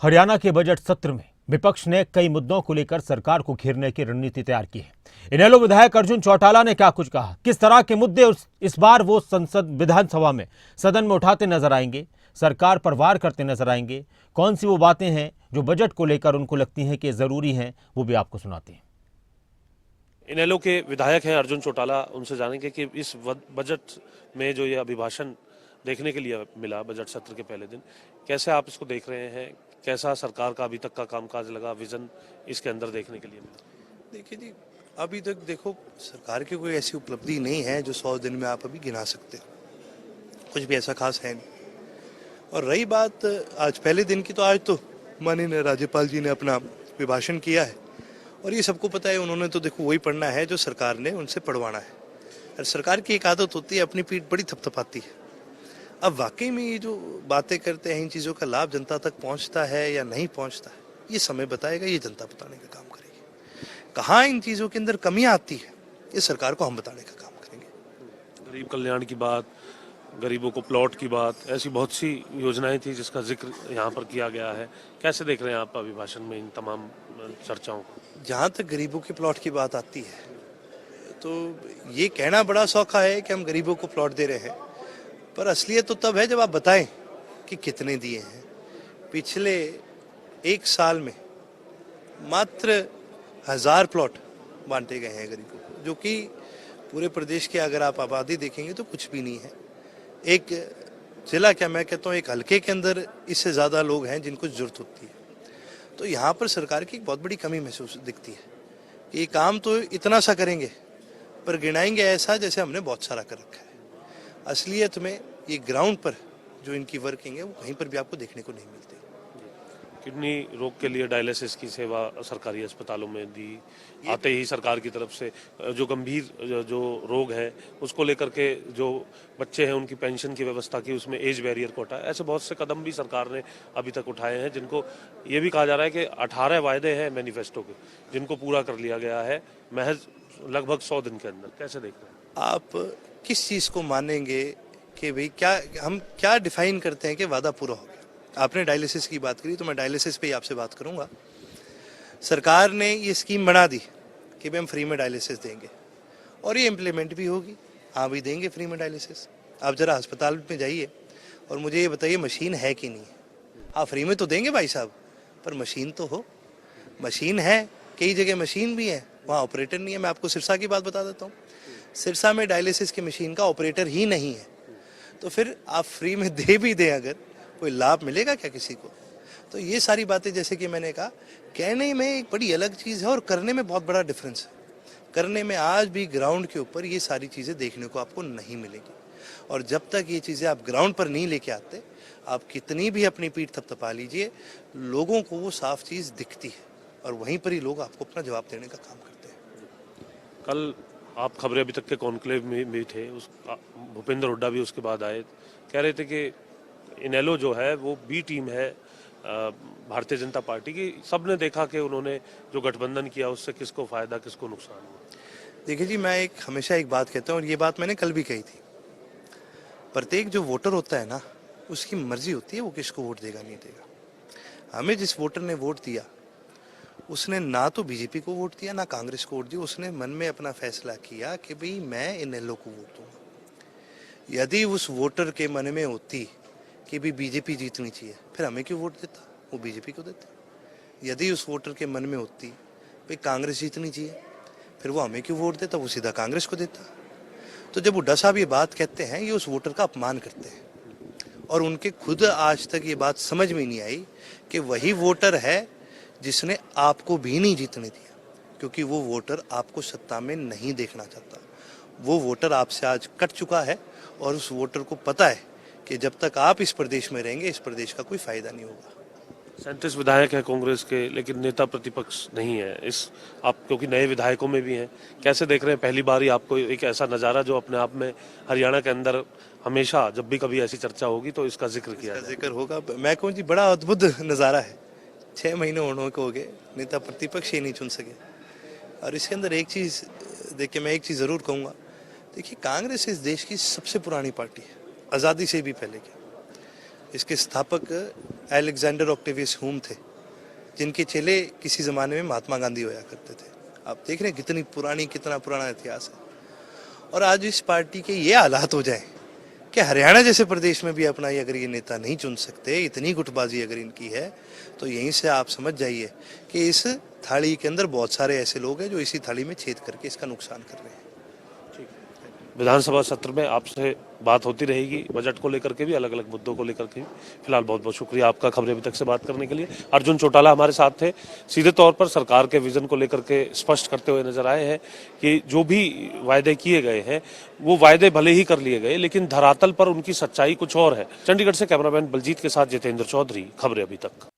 हरियाणा के बजट सत्र में विपक्ष ने कई मुद्दों को लेकर सरकार को घेरने की रणनीति तैयार की है। इनेलो विधायक अर्जुन चौटाला ने क्या कुछ कहा, किस तरह के मुद्दे इस बार वो संसद विधानसभा में सदन में उठाते नजर आएंगे, सरकार पर वार करते नजर आएंगे, कौन सी वो बातें हैं जो बजट को लेकर उनको लगती हैं कि जरूरी हैं, वो भी आपको सुनाते हैं। इनेलो के विधायक हैं अर्जुन चौटाला, उनसे जानेंगे कि इस बजट में जो ये अभिभाषण देखने के लिए मिला बजट सत्र के पहले दिन, कैसे आप इसको देख रहे हैं, कैसा सरकार का अभी तक का कामकाज लगा, विजन इसके अंदर देखने के लिए मिला? देखिए जी, अभी तक देखो सरकार की कोई ऐसी उपलब्धि नहीं है जो 100 दिन में आप अभी गिना सकते हो, कुछ भी ऐसा खास है नहीं। और रही बात आज पहले दिन की, तो आज तो माननीय राज्यपाल जी ने अपना अभिभाषण किया है और ये सबको पता है, उन्होंने तो देखो वही पढ़ना है जो सरकार ने उनसे पढ़वाना है। और सरकार की एक आदत होती है, अपनी पीठ बड़ी थपथपाती है। अब वाकई में ये जो बातें करते हैं, इन चीज़ों का लाभ जनता तक पहुंचता है या नहीं पहुंचता है, ये समय बताएगा, ये जनता बताने का काम करेगी। कहाँ इन चीज़ों के अंदर कमियां आती है, ये सरकार को हम बताने का काम करेंगे। गरीब कल्याण की बात, गरीबों को प्लॉट की बात, ऐसी बहुत सी योजनाएं थी जिसका जिक्र यहाँ पर किया गया है। कैसे देख रहे हैं आप अभिभाषण में इन तमाम चर्चाओं को? जहाँ तक गरीबों के प्लॉट की बात आती है, तो ये कहना बड़ा सौखा है कि हम गरीबों को प्लॉट दे रहे हैं, पर असलियत तो तब है जब आप बताएं कि कितने दिए हैं। पिछले एक साल में मात्र 1000 प्लॉट बांटे गए हैं गरीबों को, जो कि पूरे प्रदेश के अगर आप आबादी देखेंगे तो कुछ भी नहीं है। एक जिला, क्या मैं कहता हूँ, एक हल्के के अंदर इससे ज़्यादा लोग हैं जिनको जरूरत होती है। तो यहाँ पर सरकार की एक बहुत बड़ी कमी महसूस दिखती है कि ये काम तो इतना सा करेंगे पर गिनाएंगे ऐसा जैसे हमने बहुत सारा कर रखा है। असलियत में ये ग्राउंड पर जो इनकी वर्किंग है वो कहीं पर भी आपको देखने को नहीं मिलती। किडनी रोग के लिए डायलिसिस की सेवा सरकारी अस्पतालों में दी, आते ही सरकार की तरफ से जो गंभीर जो रोग है उसको लेकर के जो बच्चे हैं उनकी पेंशन की व्यवस्था की, उसमें एज बैरियर को हटाया। ऐसे बहुत से कदम भी सरकार ने अभी तक उठाए हैं, जिनको ये भी कहा जा रहा है कि 18 वायदे हैं मैनिफेस्टो के, जिनको पूरा कर लिया गया है महज लगभग 100 दिन के अंदर। कैसे देख रहे हैं आप? किस चीज़ को मानेंगे कि भाई हम क्या डिफाइन करते हैं कि वादा पूरा हो गया? आपने डायलिसिस की बात करी तो मैं डायलिसिस पे ही आपसे बात करूंगा। सरकार ने ये स्कीम बना दी कि भाई हम फ्री में डायलिसिस देंगे और ये इम्प्लीमेंट भी होगी। हाँ भी देंगे फ्री में डायलिसिस। आप जरा अस्पताल में जाइए और मुझे ये बताइए मशीन है कि नहीं है। हाँ फ्री में तो देंगे भाई साहब, पर मशीन तो हो। मशीन है, कई जगह मशीन भी है, वहाँ ऑपरेटर नहीं है। मैं आपको सिरसा की बात बता देता हूँ, सिरसा में डायलिसिस की मशीन का ऑपरेटर ही नहीं है। तो फिर आप फ्री में दे भी दें, अगर कोई लाभ मिलेगा क्या किसी को? तो ये सारी बातें, जैसे कि मैंने कहा, कहने में एक बड़ी अलग चीज़ है और करने में बहुत बड़ा डिफरेंस है। करने में आज भी ग्राउंड के ऊपर ये सारी चीज़ें देखने को आपको नहीं मिलेगी। और जब तक ये चीज़ें आप ग्राउंड पर नहीं लेके आते, आप कितनी भी अपनी पीठ थपथपा लीजिए, लोगों को वो साफ चीज़ दिखती है और वहीं पर ही लोग आपको अपना जवाब देने का काम करते हैं। कल आप खबरें अभी तक के कॉन्क्लेव में भी थे, भूपेंद्र हुड्डा भी उसके बाद आए, कह रहे थे कि इनेलो जो है वो बी टीम है भारतीय जनता पार्टी की। सबने देखा कि उन्होंने जो गठबंधन किया उससे किसको फायदा किसको नुकसान हुआ। देखिए जी, मैं हमेशा एक बात कहता हूँ और ये बात मैंने कल भी कही थी, प्रत्येक जो वोटर होता है ना, उसकी मर्जी होती है वो किसको वोट देगा नहीं देगा। हमें जिस वोटर ने वोट दिया उसने ना तो बीजेपी को वोट दिया ना कांग्रेस को वोट दिया, उसने मन में अपना फैसला किया कि भाई मैं इनेलो को वोट दूंगा। यदि उस वोटर के मन में होती कि भी बीजेपी जीतनी चाहिए, फिर हमें क्यों वोट देता? वो बीजेपी को देता। यदि उस वोटर के मन में होती भाई कांग्रेस जीतनी चाहिए, फिर वो हमें क्यों वोट देता? वो सीधा कांग्रेस को देता। तो जब हुड्डा साहब ये बात कहते हैं, ये उस वोटर का अपमान करते हैं और उनके खुद आज तक ये बात समझ में नहीं आई कि वही वोटर है जिसने आपको भी नहीं जीतने दिया, क्योंकि वो वोटर आपको सत्ता में नहीं देखना चाहता। वो वोटर आपसे आज कट चुका है और उस वोटर को पता है कि जब तक आप इस प्रदेश में रहेंगे, इस प्रदेश का कोई फायदा नहीं होगा। 37 विधायक हैं कांग्रेस के, लेकिन नेता प्रतिपक्ष नहीं है इस आप, क्योंकि नए विधायकों में भी हैं। कैसे देख रहे हैं? पहली बार ही आपको एक ऐसा नज़ारा जो अपने आप में हरियाणा के अंदर हमेशा जब भी कभी ऐसी चर्चा होगी तो इसका जिक्र होगा। मैं कहूँ जी, बड़ा अद्भुत नज़ारा है। 6 महीने होने को हो गए, नेता प्रतिपक्ष ही नहीं चुन सके। और इसके अंदर एक चीज़ देखिए, मैं एक चीज़ ज़रूर कहूँगा। देखिए, कांग्रेस इस देश की सबसे पुरानी पार्टी है, आज़ादी से भी पहले की। इसके स्थापक अलेक्जेंडर ऑक्टेवियस ह्यूम थे, जिनके चेले किसी ज़माने में महात्मा गांधी होया करते थे। आप देख रहे हैं कितना पुराना इतिहास है। और आज इस पार्टी के ये हालात हो जाए कि हरियाणा जैसे प्रदेश में भी अपना अगर ये नेता नहीं चुन सकते, इतनी गुटबाजी अगर इनकी है, तो यहीं से आप समझ जाइए कि इस थाली के अंदर बहुत सारे ऐसे लोग हैं जो इसी थाली में छेद करके इसका नुकसान कर रहे हैं। विधानसभा सत्र में आपसे बात होती रहेगी, बजट को लेकर के भी, अलग अलग मुद्दों को लेकर के भी। फिलहाल बहुत बहुत शुक्रिया आपका खबरें अभी तक से बात करने के लिए। अर्जुन चौटाला हमारे साथ थे, सीधे तौर पर सरकार के विजन को लेकर के स्पष्ट करते हुए नजर आए हैं कि जो भी वायदे किए गए हैं वो वायदे भले ही कर लिए गए, लेकिन धरातल पर उनकी सच्चाई कुछ और है। चंडीगढ़ से कैमरामैन बलजीत के साथ जितेंद्र चौधरी, खबरें अभी तक।